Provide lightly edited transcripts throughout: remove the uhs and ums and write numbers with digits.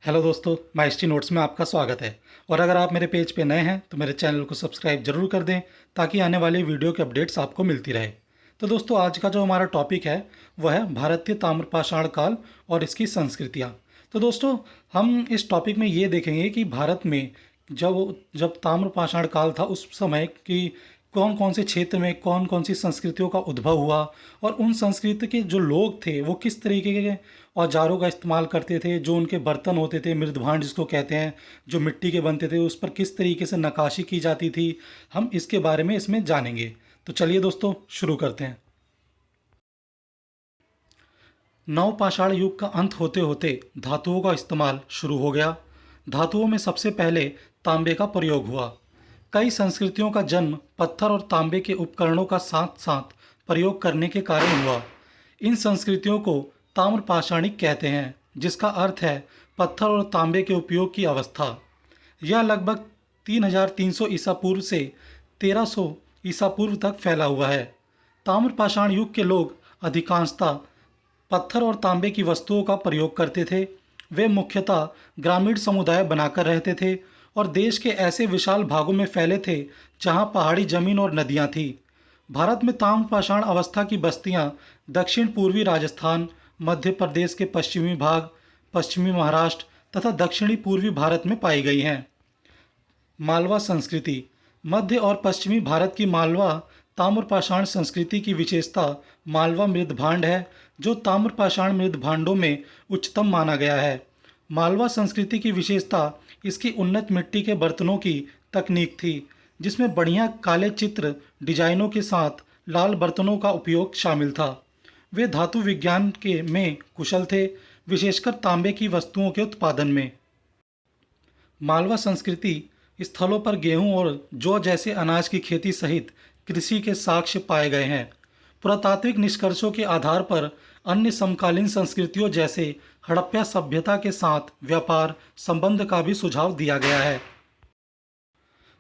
Hello दोस्तों, माइस्ट्री notes में आपका स्वागत है। और अगर आप मेरे पेज पे नए हैं तो मेरे चैनल को सब्सक्राइब जरूर कर दें ताकि आने वाली वीडियो के अपडेट्स आपको मिलती रहे। तो दोस्तों, आज का जो हमारा टॉपिक है वह है भारतीय ताम्रपाषाण काल और इसकी संस्कृतियाँ। तो दोस्तों, हम इस टॉपिक में ये देखेंगे कि भारत में जब जब ताम्रपाषाण काल था उस समय की कौन कौन से क्षेत्र में कौन कौन सी संस्कृतियों का उद्भव हुआ और उन संस्कृति के जो लोग थे वो किस तरीके के औजारों का इस्तेमाल करते थे। जो उनके बर्तन होते थे, मृदभांड जिसको कहते हैं, जो मिट्टी के बनते थे, उस पर किस तरीके से नक्काशी की जाती थी, हम इसके बारे में इसमें जानेंगे। तो चलिए दोस्तों, शुरू करते हैं। नवपाषाण युग का अंत होते होते धातुओं का इस्तेमाल शुरू हो गया। धातुओं में सबसे पहले तांबे का प्रयोग हुआ। कई संस्कृतियों का जन्म पत्थर और तांबे के उपकरणों का साथ साथ प्रयोग करने के कारण हुआ। इन संस्कृतियों को ताम्रपाषाणिक कहते हैं, जिसका अर्थ है पत्थर और तांबे के उपयोग की अवस्था। यह लगभग 3300 ईसा पूर्व से 1300 ईसा पूर्व तक फैला हुआ है। ताम्रपाषाण युग के लोग अधिकांशतः पत्थर और तांबे की वस्तुओं का प्रयोग करते थे। वे मुख्यतः ग्रामीण समुदाय बनाकर रहते थे और देश के ऐसे विशाल भागों में फैले थे जहां पहाड़ी जमीन और नदियां थीं। भारत में ताम्रपाषाण अवस्था की बस्तियां दक्षिण पूर्वी राजस्थान, मध्य प्रदेश के पश्चिमी भाग, पश्चिमी महाराष्ट्र तथा दक्षिणी पूर्वी भारत में पाई गई हैं। मालवा संस्कृति। मध्य और पश्चिमी भारत की मालवा ताम्रपाषाण संस्कृति की विशेषता मालवा मृदभांड है, जो ताम्रपाषाण मृदभांडों में उच्चतम माना गया है। मालवा संस्कृति की विशेषता इसकी उन्नत मिट्टी के बर्तनों की तकनीक थी, जिसमें बढ़िया काले चित्र डिजाइनों के साथ लाल बर्तनों का उपयोग शामिल था। वे धातु विज्ञान के में कुशल थे, विशेषकर तांबे की वस्तुओं के उत्पादन में। मालवा संस्कृति स्थलों पर गेहूं और जौ जैसे अनाज की खेती सहित कृषि के साक्ष्य पाए गए हैं। पुरातात्विक निष्कर्षों के आधार पर अन्य समकालीन संस्कृतियों जैसे हड़प्पा सभ्यता के साथ व्यापार संबंध का भी सुझाव दिया गया है।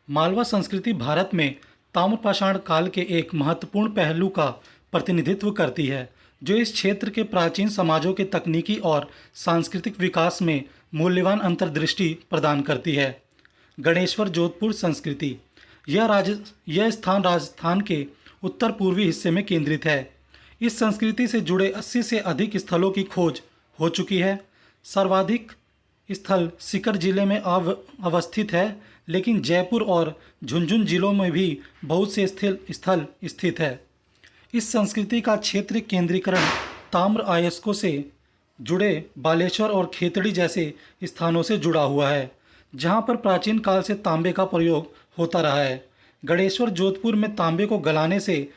मालवा संस्कृति भारत में ताम्रपाषाण काल के एक महत्वपूर्ण पहलू का प्रतिनिधित्व करती है, जो इस क्षेत्र के प्राचीन समाजों के तकनीकी और सांस्कृतिक विकास में मूल्यवान अंतर्दृष्टि प्रदान करती है। गणेश्वर जोधपुर संस्कृति। यह स्थान राजस्थान के उत्तर पूर्वी हिस्से में केंद्रित है। इस संस्कृति से जुड़े 80 से अधिक स्थलों की खोज हो चुकी है। सर्वाधिक स्थल सीकर जिले में अवस्थित है, लेकिन जयपुर और झुंझुनू जिलों में भी बहुत से स्थल स्थित है। इस संस्कृति का क्षेत्र केंद्रीकरण ताम्र अयस्कों से जुड़े बालेश्वर और खेतड़ी जैसे स्थानों से जुड़ा हुआ है, जहां पर प्राचीन काल से तांबे का प्रयोग होता रहा है। गणेश्वर जोधपुर में तांबे को गलाने से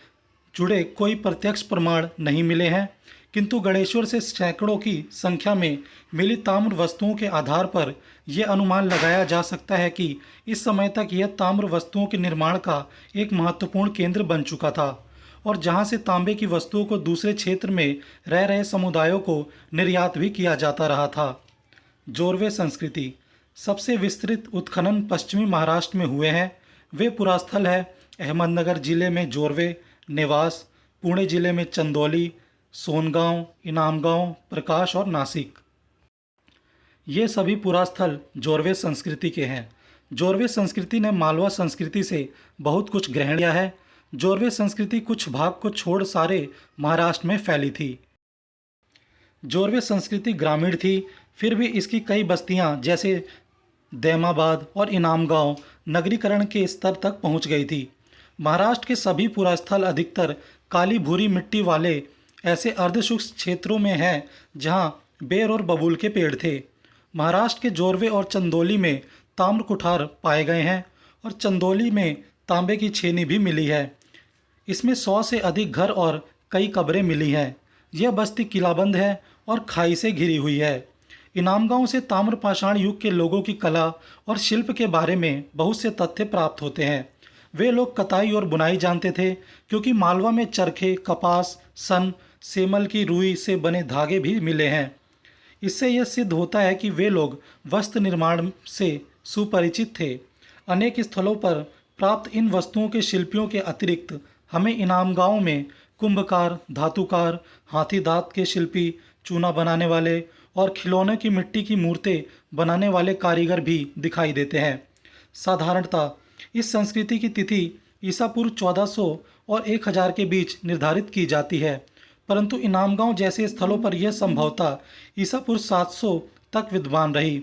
जुड़े कोई प्रत्यक्ष प्रमाण नहीं मिले हैं, किंतु गणेश्वर से सैकड़ों की संख्या में मिली ताम्र वस्तुओं के आधार पर यह अनुमान लगाया जा सकता है कि इस समय तक यह ताम्र वस्तुओं के निर्माण का एक महत्वपूर्ण केंद्र बन चुका था और जहां से तांबे की वस्तुओं को दूसरे क्षेत्र में रह रहे समुदायों को निर्यात भी किया जाता रहा था। जोरवे संस्कृति। सबसे विस्तृत उत्खनन पश्चिमी महाराष्ट्र में हुए हैं। वे पुरास्थल है अहमदनगर जिले में जोरवे, नेवास, पुणे जिले में चंदौली, सोनगांव, इनामगांव, प्रकाश और नासिक। ये सभी पुरास्थल जोरवे संस्कृति के हैं। जोरवे संस्कृति ने मालवा संस्कृति से बहुत कुछ ग्रहण किया है। जोरवे संस्कृति कुछ भाग को छोड़ सारे महाराष्ट्र में फैली थी। जोरवे संस्कृति ग्रामीण थी, फिर भी इसकी कई बस्तियां जैसे दैमाबाद और इनामगांव नगरीकरण के स्तर तक पहुंच गई थी। महाराष्ट्र के सभी पुरास्थल अधिकतर काली भूरी मिट्टी वाले ऐसे अर्धशुष्क क्षेत्रों में हैं जहां बेर और बबूल के पेड़ थे। महाराष्ट्र के जोरवे और चंदौली में ताम्र कुठार पाए गए हैं और चंदौली में तांबे की छेनी भी मिली है। इसमें 100 से अधिक घर और कई कब्रें मिली हैं। यह बस्ती किलाबंद है और खाई से घिरी हुई है। इनामगांव से ताम्रपाषाण युग के लोगों की कला और शिल्प के बारे में बहुत से तथ्य प्राप्त होते हैं। वे लोग कताई और बुनाई जानते थे, क्योंकि मालवा में चरखे, कपास, सन, सेमल की रुई से बने धागे भी मिले हैं। इससे यह सिद्ध होता है कि वे लोग वस्त्र निर्माण से सुपरिचित थे। अनेक स्थलों पर प्राप्त इन वस्तुओं के शिल्पियों के अतिरिक्त हमें इनामगांव में कुंभकार, धातुकार, हाथी दांत के शिल्पी, चूना बनाने वाले और खिलौने की मिट्टी की मूर्तें बनाने वाले कारीगर भी दिखाई देते हैं। साधारणतः इस संस्कृति की तिथि ईसा पूर्व 1400 और 1000 के बीच निर्धारित की जाती है, परंतु इनामगांव जैसे स्थलों पर यह संभवतः ईसा पूर्व 700 तक विद्यमान रही।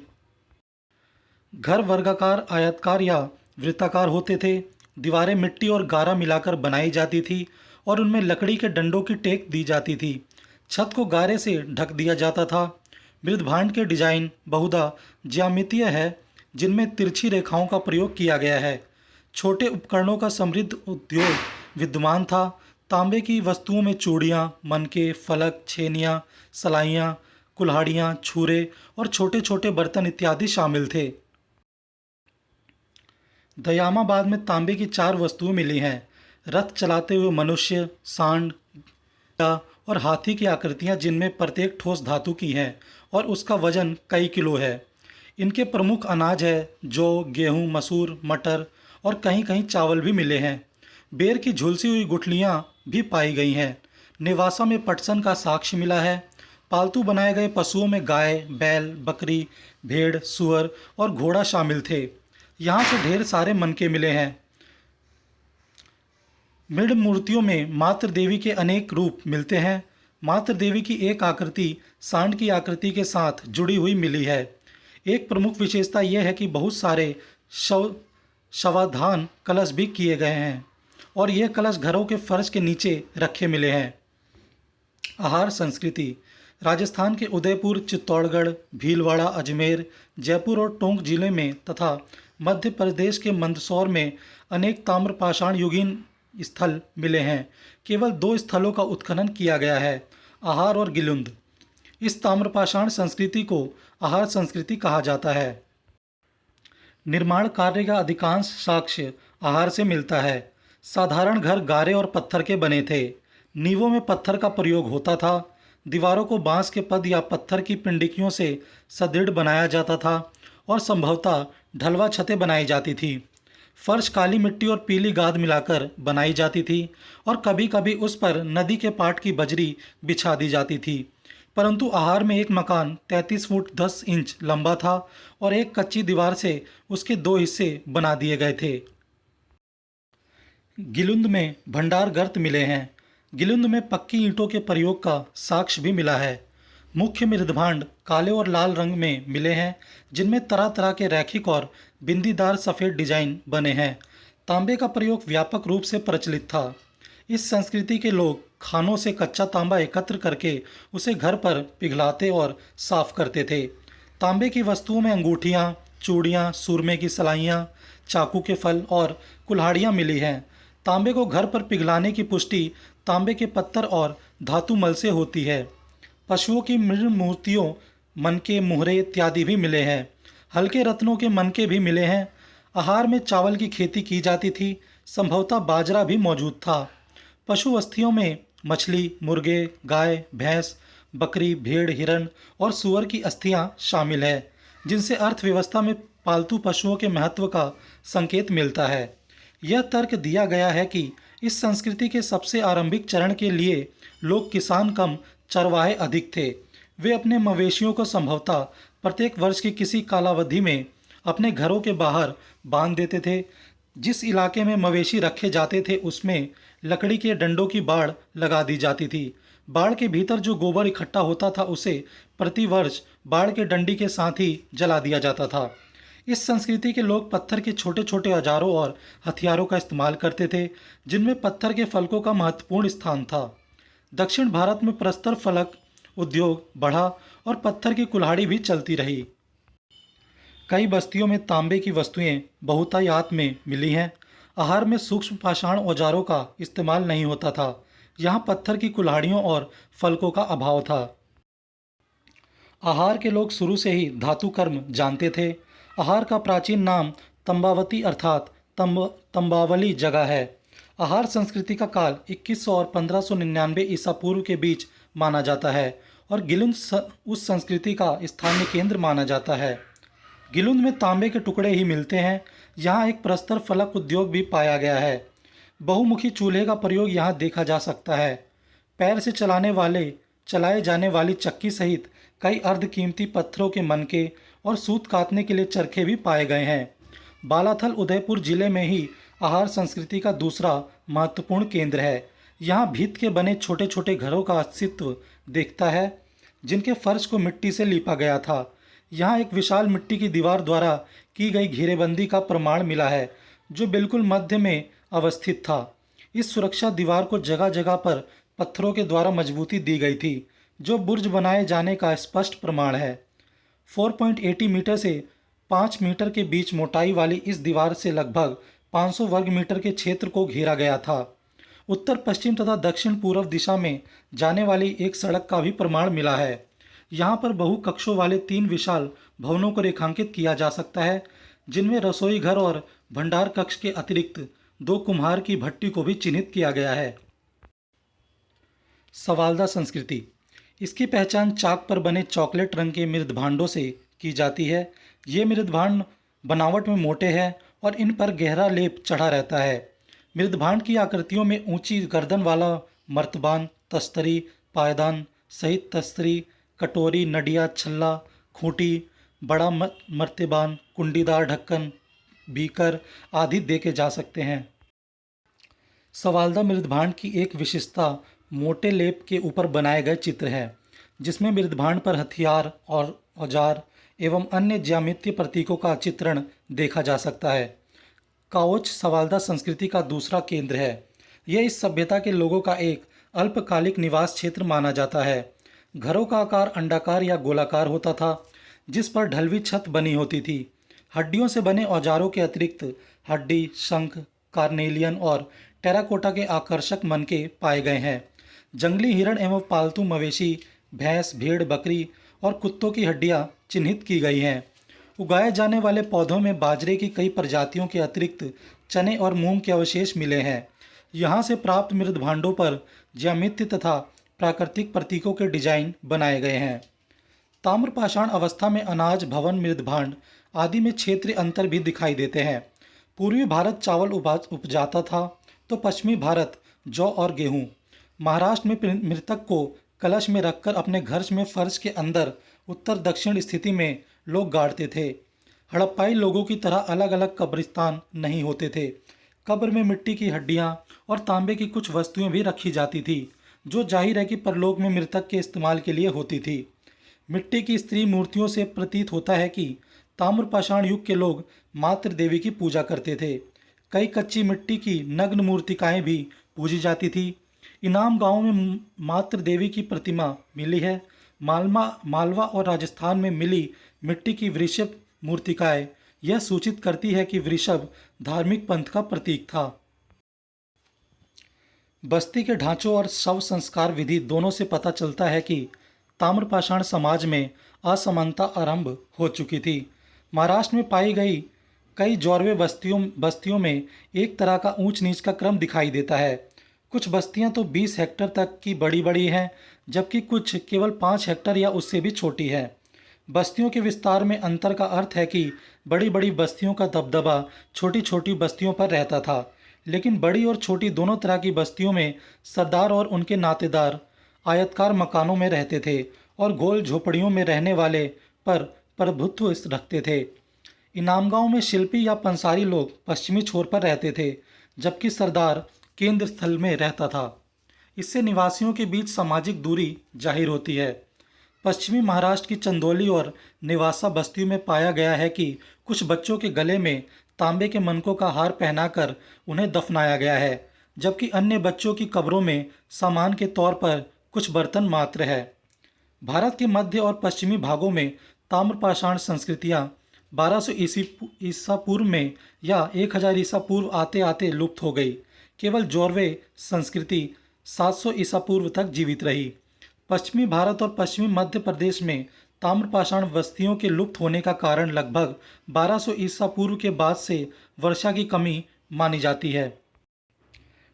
घर वर्गाकार, आयताकार या वृत्ताकार होते थे। दीवारें मिट्टी और गारा मिलाकर बनाई जाती थी और उनमें लकड़ी के डंडों की टेक दी जाती थी। छत को गारे से ढक दिया जाता था। मृदभांड के डिजाइन बहुधा ज्यामितीय है, जिनमें तिरछी रेखाओं का प्रयोग किया गया है। छोटे उपकरणों का समृद्ध उद्योग विद्यमान था। तांबे की वस्तुओं में चूड़ियाँ, मनके, फलक, छेनियाँ, सलाइयाँ, कुल्हाड़ियाँ, छुरे और छोटे छोटे बर्तन इत्यादि शामिल थे। दयामाबाद में तांबे की 4 वस्तुएं मिली हैं: रथ चलाते हुए मनुष्य, सांड, गधा और हाथी की आकृतियां, जिनमें प्रत्येक ठोस धातु की है और उसका वजन कई किलो है। इनके प्रमुख अनाज है जौ, गेहूं, मसूर, मटर और कहीं कहीं चावल भी मिले हैं। बेर की झुलसी हुई गुठलियां भी पाई गई हैं। नेवासा में पटसन का साक्ष्य मिला है। पालतू बनाए गए पशुओं में गाय, बैल, बकरी, भेड़, सुअर और घोड़ा शामिल थे। यहाँ से ढेर सारे मनके मिले हैं। मृद मूर्तियों में मातृ देवी के अनेक रूप मिलते हैं। मातृ देवी की एक आकृति सांड की आकृति के साथ जुड़ी हुई मिली है। एक प्रमुख विशेषता यह है कि बहुत सारे शवाधान कलश भी किए गए हैं और यह कलश घरों के फर्श के नीचे रखे मिले हैं। आहार संस्कृति राजस्थान के उदयपुर, चित्तौड़गढ़, भीलवाड़ा, अजमेर, जयपुर और टोंक जिले में तथा मध्य प्रदेश के मंदसौर में अनेक ताम्रपाषाण युगीन स्थल मिले हैं। केवल 2 स्थलों का उत्खनन किया गया है, आहार और गिलुंद। इस ताम्रपाषाण संस्कृति को आहार संस्कृति कहा जाता है। निर्माण कार्य का अधिकांश साक्ष्य आहार से मिलता है। साधारण घर गारे और पत्थर के बने थे। नींवों में पत्थर का प्रयोग होता था। दीवारों को बांस के पद या पत्थर की पिंडिकियों से सुदृढ़ बनाया जाता था और संभवतः ढलवा छतें बनाई जाती थी। फर्श काली मिट्टी और पीली गाद मिलाकर बनाई जाती थी और कभी कभी उस पर नदी के पाट की बजरी बिछा दी जाती थी। परंतु आहार में एक मकान 33 फुट 10 इंच लंबा था और एक कच्ची दीवार से उसके 2 हिस्से बना दिए गए थे। गिलुंद में भंडार गर्त मिले हैं। गिलुंद में पक्की ईंटों के प्रयोग का साक्ष्य भी मिला है। मुख्य मृदभांड काले और लाल रंग में मिले हैं, जिनमें तरह तरह के रैखिक और बिंदीदार सफ़ेद डिजाइन बने हैं। तांबे का प्रयोग व्यापक रूप से प्रचलित था। इस संस्कृति के लोग खानों से कच्चा तांबा एकत्र करके उसे घर पर पिघलाते और साफ करते थे। तांबे की वस्तुओं में अंगूठियाँ, चूड़ियाँ, सूरमे की सलाइयाँ, चाकू के फल और कुल्हाड़ियाँ मिली हैं। तांबे को घर पर पिघलाने की पुष्टि तांबे के पत्थर और धातु मल से होती है। पशुओं की मृद मूर्तियों, मनके, मुहरे इत्यादि भी मिले हैं। हल्के रत्नों के मनके भी मिले हैं। आहार में चावल की खेती की जाती थी। संभवतः बाजरा भी मौजूद था। पशु अस्थियों में मछली, मुर्गे, गाय, भैंस, बकरी, भेड़, हिरन और सुअर की अस्थियां शामिल है, जिनसे अर्थव्यवस्था में पालतू पशुओं के महत्व का संकेत मिलता है। यह तर्क दिया गया है कि इस संस्कृति के सबसे आरंभिक चरण के लिए लोग किसान कम चरवाहे अधिक थे। वे अपने मवेशियों को संभवतः प्रत्येक वर्ष की किसी कालावधि में अपने घरों के बाहर बांध देते थे। जिस इलाके में मवेशी रखे जाते थे उसमें लकड़ी के डंडों की बाड़ लगा दी जाती थी। बाड़ के भीतर जो गोबर इकट्ठा होता था उसे प्रति वर्ष बाड़ के डंडी के साथ ही जला दिया जाता था। इस संस्कृति के लोग पत्थर के छोटे छोटे औजारों और हथियारों का इस्तेमाल करते थे, जिनमें पत्थर के फलकों का महत्वपूर्ण स्थान था। दक्षिण भारत में प्रस्तर फलक उद्योग बढ़ा और पत्थर की कुल्हाड़ी भी चलती रही। कई बस्तियों में तांबे की वस्तुएं बहुतायत में मिली हैं। आहार में सूक्ष्म पाषाण औजारों का इस्तेमाल नहीं होता था। यहाँ पत्थर की कुल्हाड़ियों और फलकों का अभाव था। आहार के लोग शुरू से ही धातु कर्म जानते थे। आहार का प्राचीन नाम तंबावती अर्थात तंबावली जगह है। आहार संस्कृति का काल 2100 और 1599 ईसा पूर्व के बीच माना जाता है और गिलुंद उस संस्कृति का स्थानीय केंद्र माना जाता है। गिलुंद में तांबे के टुकड़े ही मिलते हैं। यहाँ एक प्रस्तर फलक उद्योग भी पाया गया है। बहुमुखी चूल्हे का प्रयोग यहाँ देखा जा सकता है। पैर से चलाए जाने वाली चक्की सहित कई अर्धकीमती पत्थरों के मनके और सूत कातने के लिए चरखे भी पाए गए हैं। बालाथल उदयपुर जिले में ही आहार संस्कृति का दूसरा महत्वपूर्ण केंद्र है। यहाँ भीत के बने छोटे छोटे घरों का अस्तित्व दिखता है, जिनके फर्श को मिट्टी से लीपा गया था। यहाँ एक विशाल मिट्टी की दीवार द्वारा की गई घेरेबंदी का प्रमाण मिला है, जो बिल्कुल मध्य में अवस्थित था। इस सुरक्षा दीवार को जगह जगह पर पत्थरों के द्वारा मजबूती दी गई थी, जो बुर्ज बनाए जाने का स्पष्ट प्रमाण है। 4.80 मीटर से 5 मीटर के बीच मोटाई वाली इस दीवार से लगभग 500 वर्ग मीटर के क्षेत्र को घेरा गया था। उत्तर पश्चिम तथा दक्षिण पूर्व दिशा में जाने वाली एक सड़क का भी प्रमाण मिला है। यहाँ पर बहुकक्षों वाले 3 विशाल भवनों को रेखांकित किया जा सकता है, जिनमें रसोई घर और भंडार कक्ष के अतिरिक्त 2 कुम्हार की भट्टी को भी चिन्हित किया गया है। सवालदा संस्कृति। इसकी पहचान चाक पर बने चॉकलेट रंग के मृदभांडों से की जाती है। ये मृदभांड बनावट में मोटे हैं और इन पर गहरा लेप चढ़ा रहता है। मृदभांड की आकृतियों में ऊंची गर्दन वाला मर्तबान, तस्तरी, पायदान सहित तस्तरी, कटोरी, नडिया, छल्ला, खूंटी, बड़ा मर्तबान, कुंडीदार ढक्कन, बीकर आदि देखे जा सकते हैं। सवालदा मृदभांड की एक विशेषता मोटे लेप के ऊपर बनाए गए चित्र है, जिसमें मृदभांड पर हथियार और औजार एवं अन्य ज्यामितीय प्रतीकों का चित्रण देखा जा सकता है। काओच सवालदा संस्कृति का दूसरा केंद्र है। यह इस सभ्यता के लोगों का एक अल्पकालिक निवास क्षेत्र माना जाता है। घरों का आकार अंडाकार या गोलाकार होता था, जिस पर ढलवी छत बनी होती थी। हड्डियों से बने औजारों के अतिरिक्त हड्डी, शंख, कार्नेलियन और टेराकोटा के आकर्षक मनके पाए गए हैं। जंगली हिरण एवं पालतू मवेशी, भैंस, भेड़, बकरी और कुत्तों की हड्डियां चिन्हित की गई हैं। उगाए जाने वाले पौधों में बाजरे की कई प्रजातियों के अतिरिक्त चने और मूंग के अवशेष मिले हैं। यहाँ से प्राप्त मृदभांडों पर ज्यामिति तथा प्राकृतिक प्रतीकों के डिजाइन बनाए गए हैं। ताम्रपाषाण अवस्था में अनाज, भवन, मृदभांड आदि में क्षेत्रीय अंतर भी दिखाई देते हैं। पूर्वी भारत चावल उपजाता था, तो पश्चिमी भारत जौ और गेहूँ। महाराष्ट्र में मृतक को कलश में रखकर अपने घर में फर्श के अंदर उत्तर दक्षिण स्थिति में लोग गाड़ते थे। हड़प्पाई लोगों की तरह अलग अलग कब्रिस्तान नहीं होते थे। कब्र में मिट्टी की हड्डियां और तांबे की कुछ वस्तुएं भी रखी जाती थी, जो जाहिर है कि परलोक में मृतक के इस्तेमाल के लिए होती थी। मिट्टी की स्त्री मूर्तियों से प्रतीत होता है कि ताम्रपाषाण युग के लोग मातृ देवी की पूजा करते थे। कई कच्ची मिट्टी की नग्न मूर्तिकाएं भी पूजी जाती थी। इनाम गांव में मातृ देवी की प्रतिमा मिली है। मालवा और राजस्थान में मिली मिट्टी की वृषभ मूर्तिकाएं यह सूचित करती है कि वृषभ धार्मिक पंथ का प्रतीक था। बस्ती के ढांचों और शव संस्कार विधि दोनों से पता चलता है कि ताम्रपाषाण समाज में असमानता आरंभ हो चुकी थी। महाराष्ट्र में पाई गई कई जौरवे बस्तियों में एक तरह का ऊंच नीच का क्रम दिखाई देता है। कुछ बस्तियां तो 20 हेक्टेयर तक की बड़ी बड़ी हैं, जबकि कुछ केवल 5 हेक्टेयर या उससे भी छोटी है। बस्तियों के विस्तार में अंतर का अर्थ है कि बड़ी बड़ी बस्तियों का दबदबा छोटी छोटी बस्तियों पर रहता था, लेकिन बड़ी और छोटी दोनों तरह की बस्तियों में सरदार और उनके नातेदार आयताकार मकानों में रहते थे और गोल झोपड़ियों में रहने वाले पर प्रभुत्व रखते थे। इनामगांव में शिल्पी या पंसारी लोग पश्चिमी छोर पर रहते थे, जबकि सरदार केंद्र स्थल में रहता था। इससे निवासियों के बीच सामाजिक दूरी जाहिर होती है। पश्चिमी महाराष्ट्र की चंदौली और निवासा बस्तियों में पाया गया है कि कुछ बच्चों के गले में तांबे के मनकों का हार पहनाकर उन्हें दफनाया गया है, जबकि अन्य बच्चों की कब्रों में सामान के तौर पर कुछ बर्तन मात्र है। भारत के मध्य और पश्चिमी भागों में ताम्रपाषाण संस्कृतियाँ 1200 ईसा पूर्व में या 1000 ईसा पूर्व आते आते लुप्त हो गई। केवल जौरवे संस्कृति 700 ईसा पूर्व तक जीवित रही। पश्चिमी भारत और पश्चिमी मध्य प्रदेश में ताम्रपाषाण बस्तियों के लुप्त होने का कारण लगभग 1200 ईसा पूर्व के बाद से वर्षा की कमी मानी जाती है।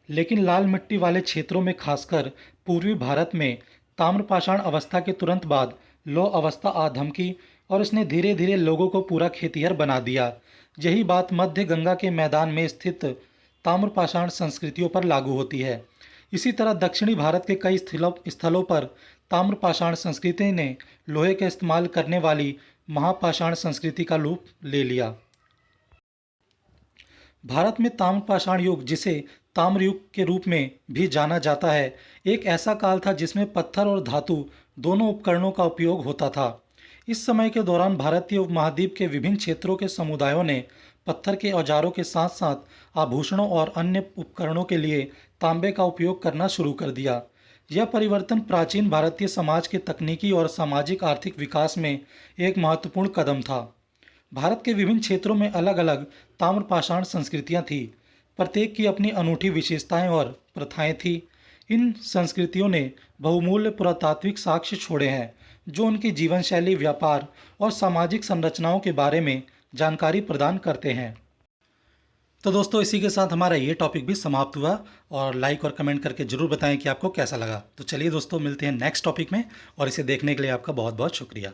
लेकिन लाल मिट्टी वाले क्षेत्रों में, खासकर पूर्वी भारत में, ताम्रपाषाण अवस्था के तुरंत बाद लौह अवस्था आ धमकी और इसने धीरे धीरे लोगों को पूरा खेतिहर बना दिया। यही बात मध्य गंगा के मैदान में स्थित ताम्रपाषाण संस्कृतियों पर लागू होती है। इसी तरह दक्षिणी भारत के कई स्थलों पर ताम्रपाषाण संस्कृति ने लोहे का इस्तेमाल करने वाली महापाषाण संस्कृति का रूप ले लिया। भारत में ताम्रपाषाण युग, जिसे ताम्र युग के रूप में भी जाना जाता है, एक ऐसा काल था जिसमें पत्थर और धातु दोनों उपकरणों का उपयोग होता था। इस समय के दौरान भारतीय उपमहाद्वीप के विभिन्न क्षेत्रों के समुदायों ने पत्थर के औजारों के साथ साथ आभूषणों और अन्य उपकरणों के लिए तांबे का उपयोग करना शुरू कर दिया। यह परिवर्तन प्राचीन भारतीय समाज के तकनीकी और सामाजिक आर्थिक विकास में एक महत्वपूर्ण कदम था। भारत के विभिन्न क्षेत्रों में अलग अलग ताम्रपाषाण संस्कृतियां थीं। प्रत्येक की अपनी अनूठी विशेषताएं और प्रथाएं थीं। इन संस्कृतियों ने बहुमूल्य पुरातात्विक साक्ष्य छोड़े हैं, जो उनकी जीवन शैली, व्यापार और सामाजिक संरचनाओं के बारे में जानकारी प्रदान करते हैं। तो दोस्तों, इसी के साथ हमारा ये टॉपिक भी समाप्त हुआ, और लाइक और कमेंट करके ज़रूर बताएं कि आपको कैसा लगा। तो चलिए दोस्तों, मिलते हैं नेक्स्ट टॉपिक में, और इसे देखने के लिए आपका बहुत बहुत शुक्रिया।